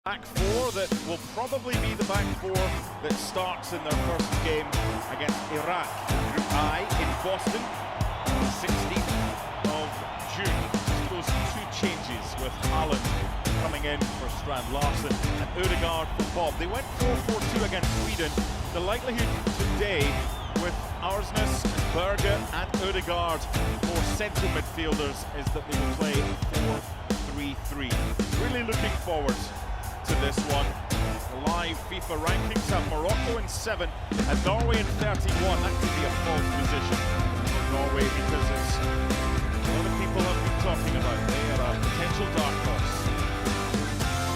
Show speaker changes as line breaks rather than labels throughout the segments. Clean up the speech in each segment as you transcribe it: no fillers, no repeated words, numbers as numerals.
Back four that will probably be the back four that starts in their first game against Iraq. Group I in Boston, 16th of June. Those two changes with Haaland coming in for Strand Larsen and Ødegaard for Bob. They went 4-4-2 against Sweden. The likelihood today with Arsnes, Berge and Ødegaard for central midfielders is that they will play 4-3-3. Really looking forward to this one. The live FIFA rankings have Morocco in 7 and Norway in 31. That could be a false position for Norway because it's a lot of people have been talking about. They are a potential dark horse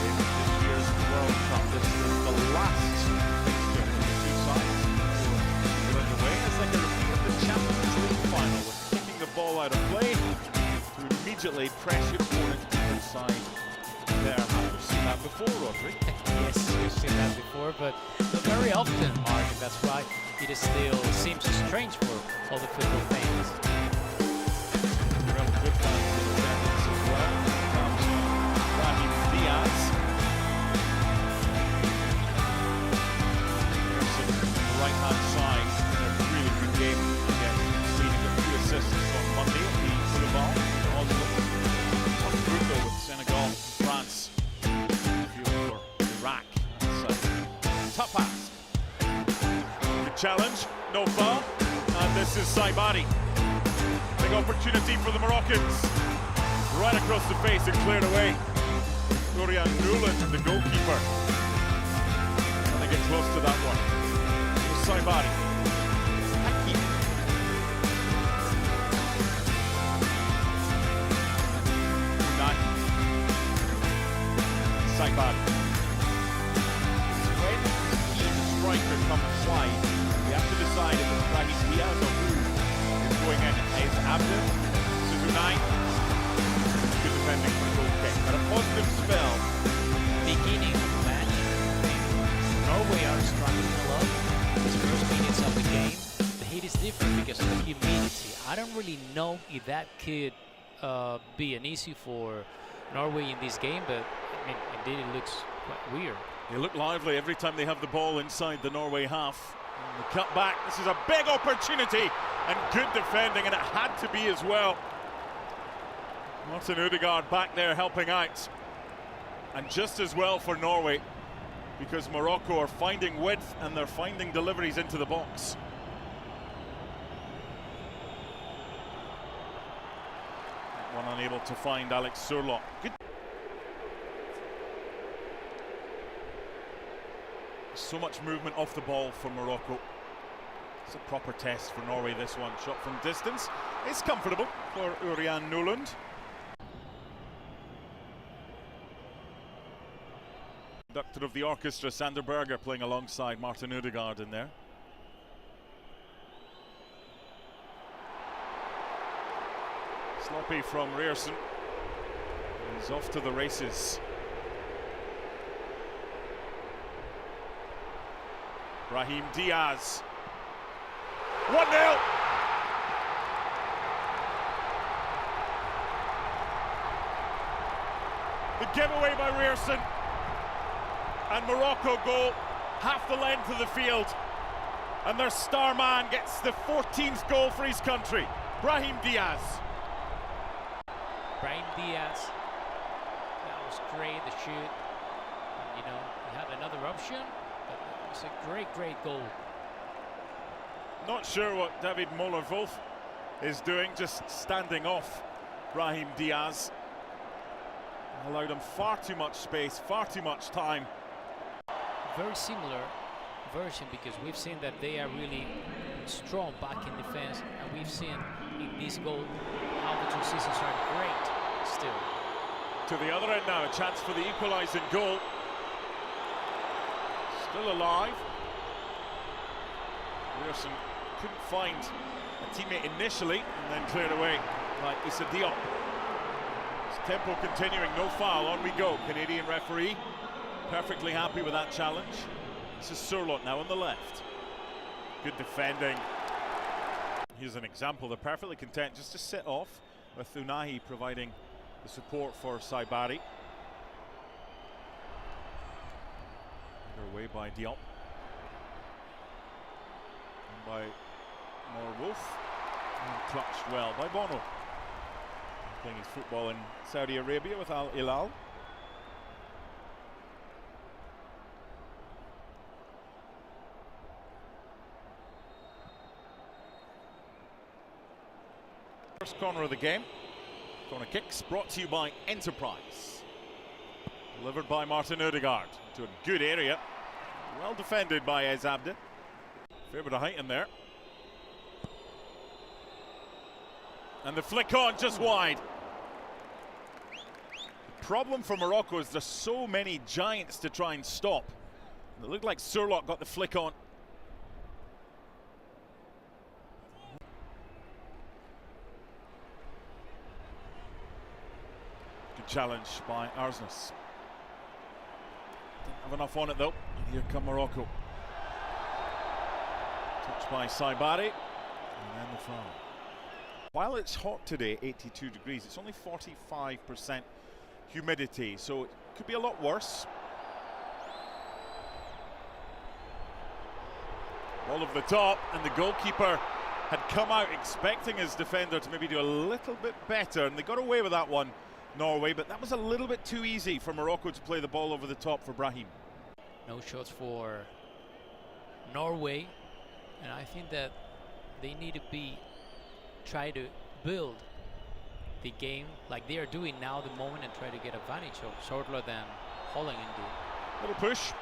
in this year's World Cup. This is the last fixture for the two sides before they're underway. It's like a repeat of the Champions League final with kicking the ball out of play to immediately press your opponent to the side. There, we've seen that before, Rodri.
Yes, we've seen that before, but not very often, Mark, and that's why it is still seems strange for all the football fans.
Real good fans in attendance as well. Brahim Diaz. The right-hand side in a really good game against Sweden. Got 2 assists on Monday at the Boulevard in Oslo. On Bruno with Senegal. France, for Iraq. Tough pass. Good challenge, no foul, and this is Saibari. Big opportunity for the Moroccans. Right across the face and cleared away. Urian Nuland, the goalkeeper. And they get close to that one. Here's Saibari. Saibari. When the striker comes wide, we have to decide if it's Brahim Diaz or who is going in. Is Abdel, Suzunai. Good defending for the goal kick. But a positive spell.
Beginning of the match, Norway are struggling a lot. It's the first minutes of the game. The heat is different because of the humidity. I don't really know if that could be an issue for Norway in this game, but I mean, indeed it looks quite weird.
They look lively every time they have the ball inside the Norway half. And the cut back, this is a big opportunity and good defending, and it had to be as well. Martin Ødegaard back there helping out. And just as well for Norway, because Morocco are finding width and they're finding deliveries into the box. One unable to find Alex Surlock. Good. So much movement off the ball for Morocco. It's a proper test for Norway, this one. Shot from distance. It's comfortable for Urian Nuland. Conductor of the orchestra, Sander Berger, playing alongside Martin Ødegaard in there. Sloppy from Rierson. He's off to the races. Brahim Diaz. 1-0! The giveaway by Rierson. And Morocco go half the length of the field. And their star man gets the 14th goal for his country. Brahim Diaz.
Brahim Diaz, that was great, the shoot. And, you know, he had another option, but it was a great goal.
Not sure what David Moller-Wolf is doing, just standing off Brahim Diaz. Allowed him far too much space, far too much time.
Very similar version, because we've seen that they are really strong back in defense, and we've seen in this goal how the two systems are great still.
To the other end now, a chance for the equalising goal. Still alive. Rierson couldn't find a teammate initially and then cleared away by Issa Diop. Tempo continuing, no foul, on we go. Canadian referee perfectly happy with that challenge. This is Surlock now on the left. Good defending. Here's an example, they're perfectly content just to sit off with Unahi providing the support for Saibari. away by Diop. And by Wolf. And clutched well by Bono. Playing his football in Saudi Arabia with Al Hilal. First corner of the game. Corner kicks brought to you by Enterprise. Delivered by Martin Ødegaard to a good area. Well defended by Ez Abde. Fair bit of height in there. And the flick on just wide. The problem for Morocco is there's so many giants to try and stop. It looked like Surlock got the flick on. Good challenge by Arsnes. Didn't have enough on it though. And here come Morocco. Touched by Saibari. And then the foul. While it's hot today, 82 degrees, it's only 45% humidity, so it could be a lot worse. Ball over the top, and the goalkeeper had come out expecting his defender to maybe do a little bit better, and they got away with that one, Norway, but that was a little bit too easy for Morocco to play the ball over the top for Brahim.
No shots for Norway, and I think that they need to try to build the game like they are doing now the moment and try to get advantage of shorter than Holland do.
Little push.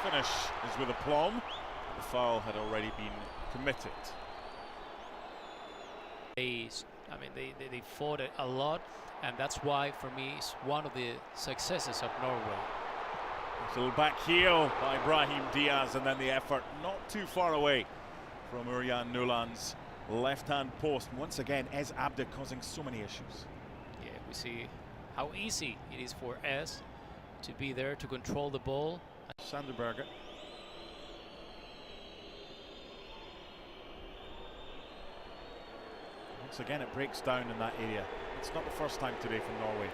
Finish is with aplomb. The foul had already been committed.
They fought it a lot, and that's why for me it's one of the successes of Norway.
A little back heel by Brahim Diaz, and then the effort not too far away from Urian Nuland's left-hand post. And once again, Ez Abde causing so many issues.
Yeah, we see how easy it is for Ez to be there to control the ball.
Sanderberger. Once again, it breaks down in that area. It's not the first time today from Norway.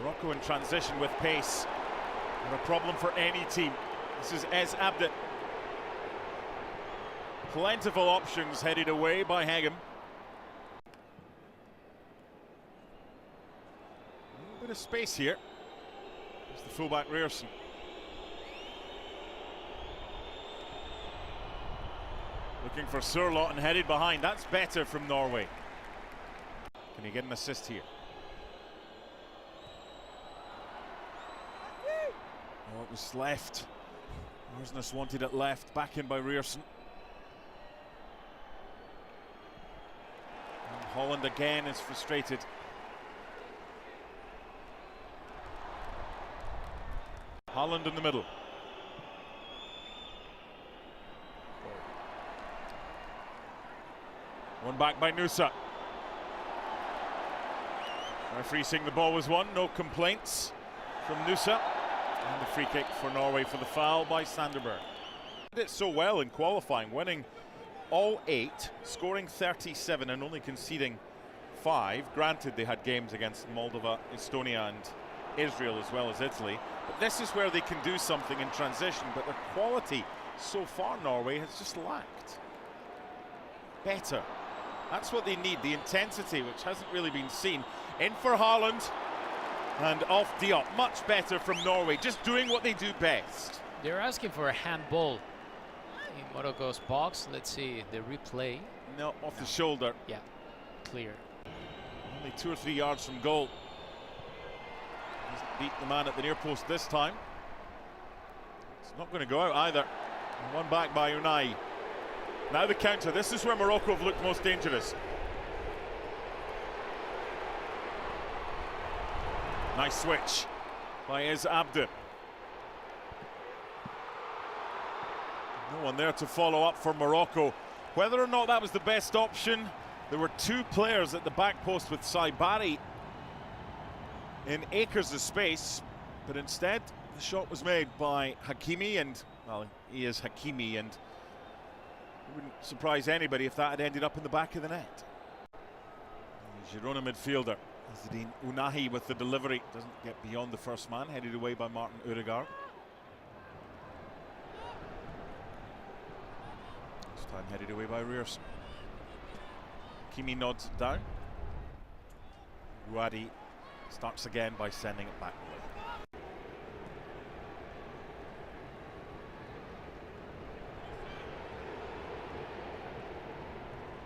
Morocco in transition with pace. Not a problem for any team. This is Ez Abde. Plentiful options headed away by Hegem. A little bit of space here. There's the fullback Ryerson. Looking for Surlot and headed behind. That's better from Norway. Can he get an assist here? Oh, it was left. Arsnes wanted it left. Back in by Ryerson. And Holland again is frustrated. Holland in the middle. One back by Nusa. Referee saying the ball was won, no complaints from Nusa. And the free kick for Norway for the foul by Sanderberg. Did it so well in qualifying, winning all 8, scoring 37 and only conceding 5. Granted, they had games against Moldova, Estonia and Israel as well as Italy. But this is where they can do something in transition, but their quality so far, Norway, has just lacked. Better. That's what they need, the intensity, which hasn't really been seen. In for Haaland and off Diop. Much better from Norway, just doing what they do best.
They're asking for a handball in Morocco's box. Let's see the replay.
No, off the shoulder.
Yeah, clear.
Only 2 or 3 yards from goal. He's beat the man at the near post this time. It's not going to go out either. And one back by Unai. Now the counter. This is where Morocco have looked most dangerous. Nice switch by Ez Abde. No one there to follow up for Morocco. Whether or not that was the best option, there were 2 players at the back post with Saibari in acres of space, but instead the shot was made by Hakimi, and well, he is Hakimi, and it wouldn't surprise anybody if that had ended up in the back of the net. Girona midfielder Azzedine Ounahi with the delivery, doesn't get beyond the first man, headed away by Martin Ødegaard. time headed away by Rierson. Kimi nods it down. Ruadi starts again by sending it back away.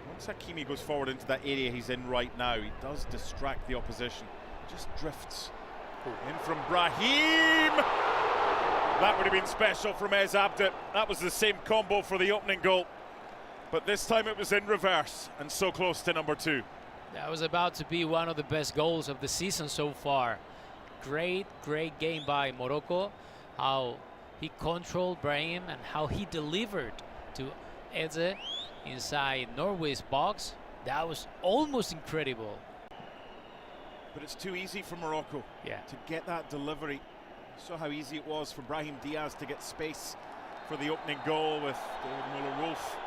Once Hakimi goes forward into that area he's in right now, he does distract the opposition. Just drifts in from Brahim. That would have been special from Ez Abde. That was the same combo for the opening goal, but this time it was in reverse and so close to number 2.
That was about to be one of the best goals of the season so far. Great game by Morocco. How he controlled Brahim and how he delivered to Eze inside Norway's box. That was almost incredible.
But it's too easy for Morocco to get that delivery. You saw how easy it was for Brahim Diaz to get space for the opening goal with David Muller-Wolf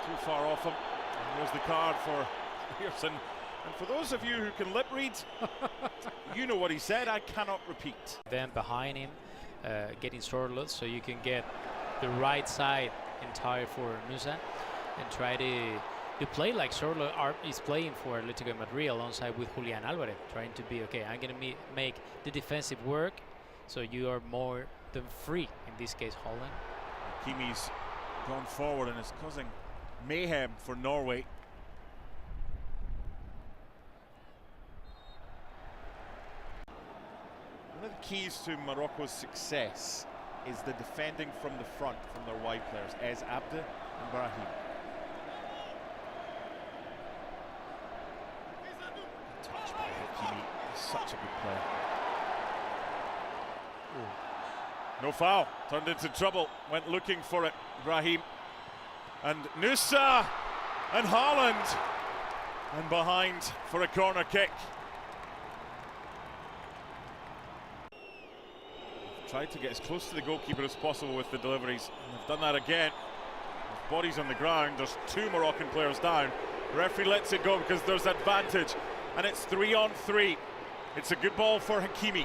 too far off him. And there's the card for Pearson. And for those of you who can lip read, you know what he said, I cannot repeat.
Then behind him, getting Sorloth, so you can get the right side entire for Nusa and try to play like Sorloth is playing for Atletico Madrid alongside with Julian Alvarez, trying to be, okay, I'm going to make the defensive work, so you are more than free, in this case Holland.
Kimi's gone forward and is causing mayhem for Norway. One of the keys to Morocco's success is the defending from the front from their wide players, Ez Abde and Brahim. Touch by Hakimi, such a good player. No foul, turned into trouble, went looking for it, Brahim. And Nusa and Haaland, and behind for a corner kick. Tried to get as close to the goalkeeper as possible with the deliveries, and they've done that again. With bodies on the ground, there's 2 Moroccan players down. The referee lets it go because there's advantage, and it's 3-on-3. It's a good ball for Hakimi.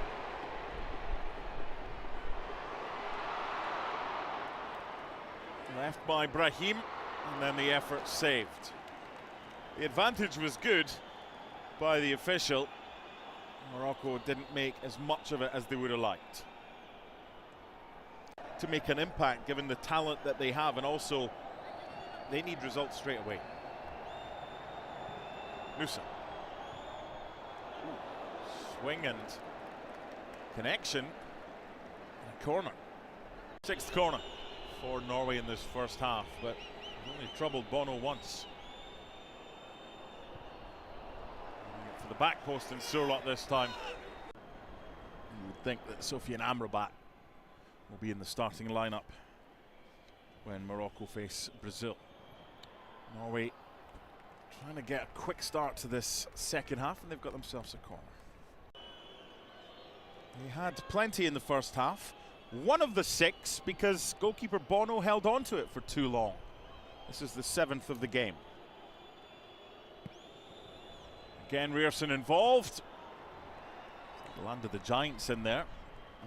Left by Brahim, and then the effort saved. The advantage was good by the official. Morocco didn't make as much of it as they would have liked to make an impact, given the talent that they have, and also they need results straight away. Nusa. Swing and connection. And a corner. 6th corner for Norway in this first half, but only troubled Bono once. For the back post and Sorloth this time. You would think that Sofiane Amrabat will be in the starting lineup when Morocco face Brazil. Norway trying to get a quick start to this second half, and they've got themselves a corner. They had plenty in the first half. One of the 6 because goalkeeper Bono held on to it for too long. This is the 7th of the game. Again, Rierson involved. Landed the Giants in there,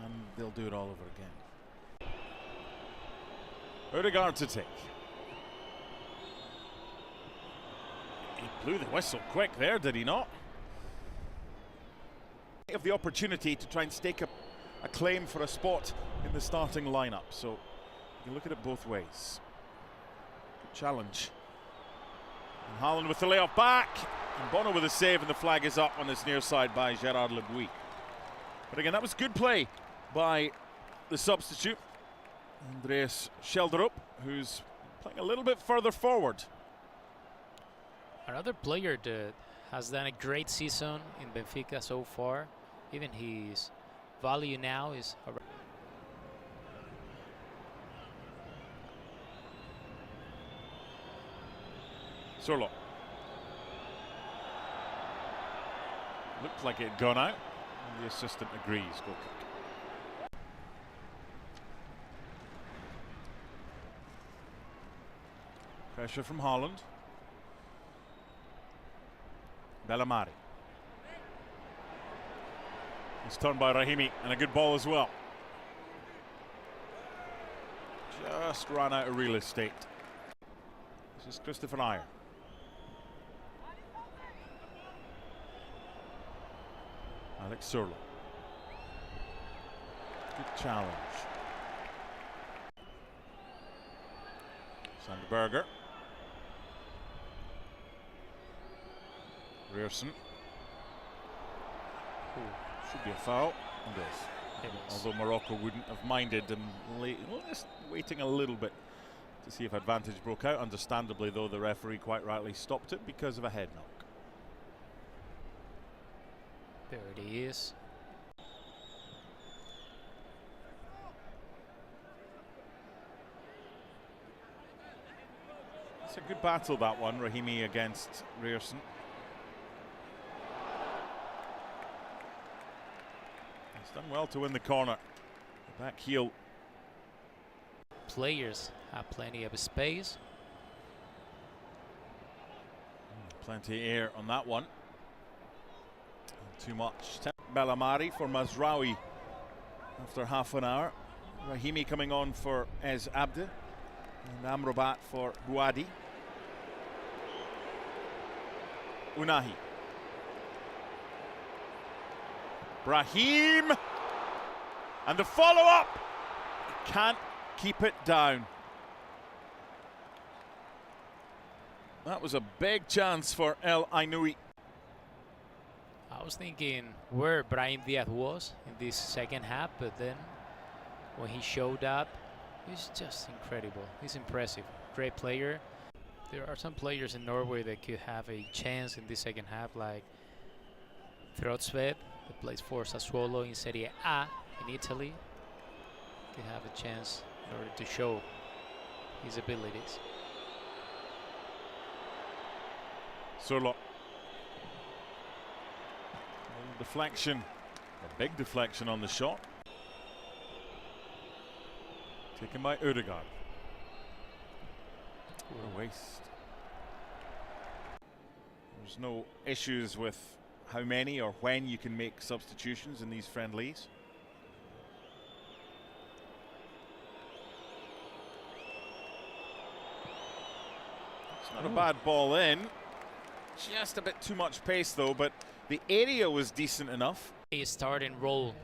and they'll do it all over again. Odegaard to take. He blew the whistle quick there, did he not? Of the opportunity to try and stake a claim for a spot in the starting lineup, so you can look at it both ways. Good challenge. And Haaland with the layoff back, and Bono with a save, and the flag is up on this near side by Gerard Lebouy. But again, that was good play by the substitute, Andreas Schelderup, who's playing a little bit further forward.
Another player that has done a great season in Benfica so far. Even his value now is around.
Sorloth. Looked like it had gone out, and the assistant agrees. Goal kick. Pressure from Haaland. Bellamari. It's turned by Rahimi, and a good ball as well. Just ran out of real estate. This is Christopher Ayer. Alex Surlo. Good challenge. Sandberger. Rierson. Should be a foul. And is. Although Morocco wouldn't have minded them just waiting a little bit to see if advantage broke out. Understandably, though, the referee quite rightly stopped it because of a head knock.
There it is.
It's a good battle, that one, Rahimi against Rierson. He's done well to win the corner. The back heel.
Players have plenty of space.
Plenty of air on that one. Too much. Bellamari for Mazraoui after half an hour. Rahimi coming on for Ez Abde. And Amrabat for Bouadi. Unahi. Brahim. And the follow-up. Can't keep it down. That was a big chance for El Ainoui.
I was thinking where Brahim Diaz was in this second half, but then when he showed up, he's just incredible. He's impressive. Great player. There are some players in Norway that could have a chance in this second half, like Trotsved, that plays for Sassuolo in Serie A in Italy. Could have a chance in order to show his abilities.
Surlo. Deflection, a big deflection on the shot. Taken by Ødegaard. What a waste. There's no issues with how many or when you can make substitutions in these friendlies. It's not a bad ball in. Just a bit too much pace though, but the area was decent enough.
He start and roll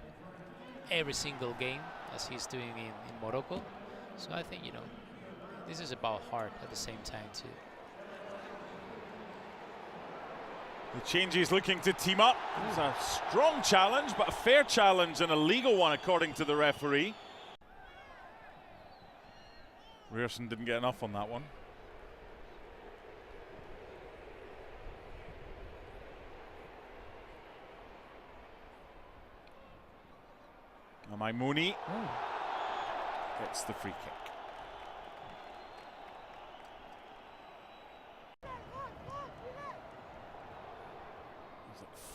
every single game as he's doing in Morocco. So I think, you know, this is about heart at the same time too.
The changes looking to team up. It's a strong challenge, but a fair challenge and a legal one according to the referee. Rierson didn't get enough on that one. Maimouni gets the free kick.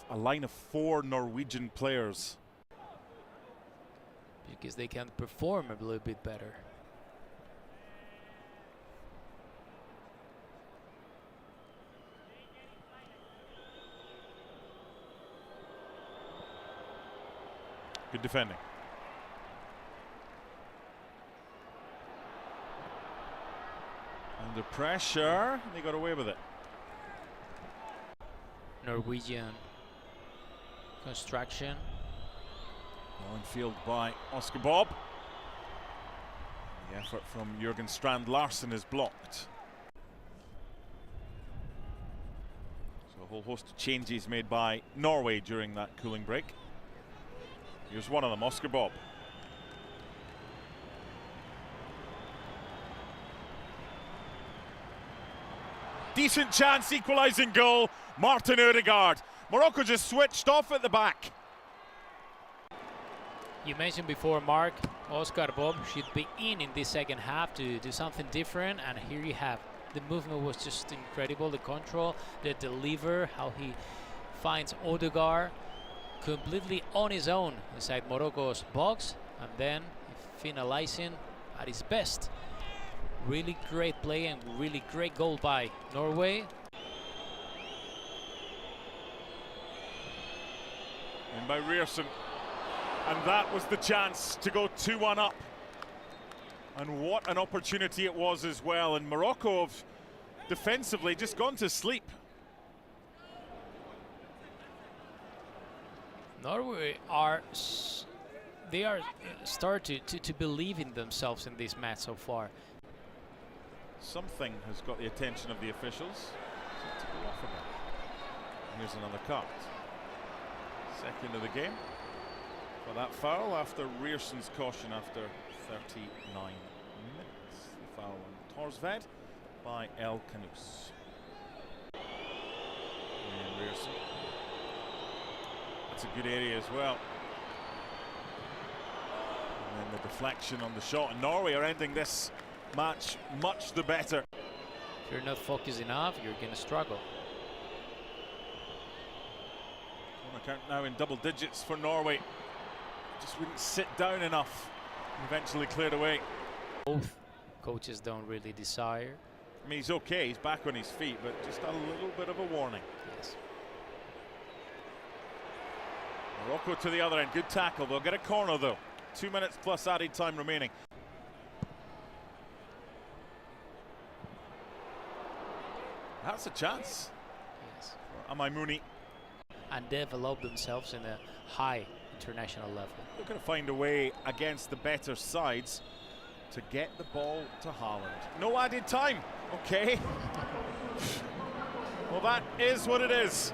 A line of 4 Norwegian players.
Because they can perform a little bit better.
Good defending. Under pressure, they got away with it.
Norwegian construction.
Ball in field by Oscar Bob. The effort from Jürgen Strand Larsen is blocked. So a whole host of changes made by Norway during that cooling break. Here's one of them, Oscar Bob. Decent chance, equalising goal, Martin Ødegaard. Morocco just switched off at the back.
You mentioned before, Mark, Oscar Bob should be in this second half to do something different, and here you have. The movement was just incredible, the control, the deliver, how he finds Ødegaard completely on his own inside Morocco's box, and then finalizing at his best. Really great play and really great goal by Norway.
And by Rierson. And that was the chance to go 2-1 up. And what an opportunity it was as well. And Morocco have defensively, just gone to sleep.
Norway they are starting to believe in themselves in this match so far.
Something has got the attention of the officials. To go off about. Here's another cut. Second of the game for that foul after Rierson's caution after 39 minutes. The foul on Torsved by El Canus. And Rierson. That's a good area as well. And then the deflection on the shot. And Norway are ending this match much the better.
If you're not focused enough, you're going to struggle.
Corner count now in double digits for Norway. Just wouldn't sit down enough. Eventually cleared away.
Both coaches don't really desire.
I mean, he's okay, he's back on his feet, but just a little bit of a warning.
Yes.
Morocco to the other end, good tackle. They'll get a corner though. 2 minutes plus added time remaining. That's a chance.
Yes.
For Amaimuni.
And develop themselves in a high international level.
They're going to find a way against the better sides to get the ball to Haaland. No added time. Okay. Well, that is what it is.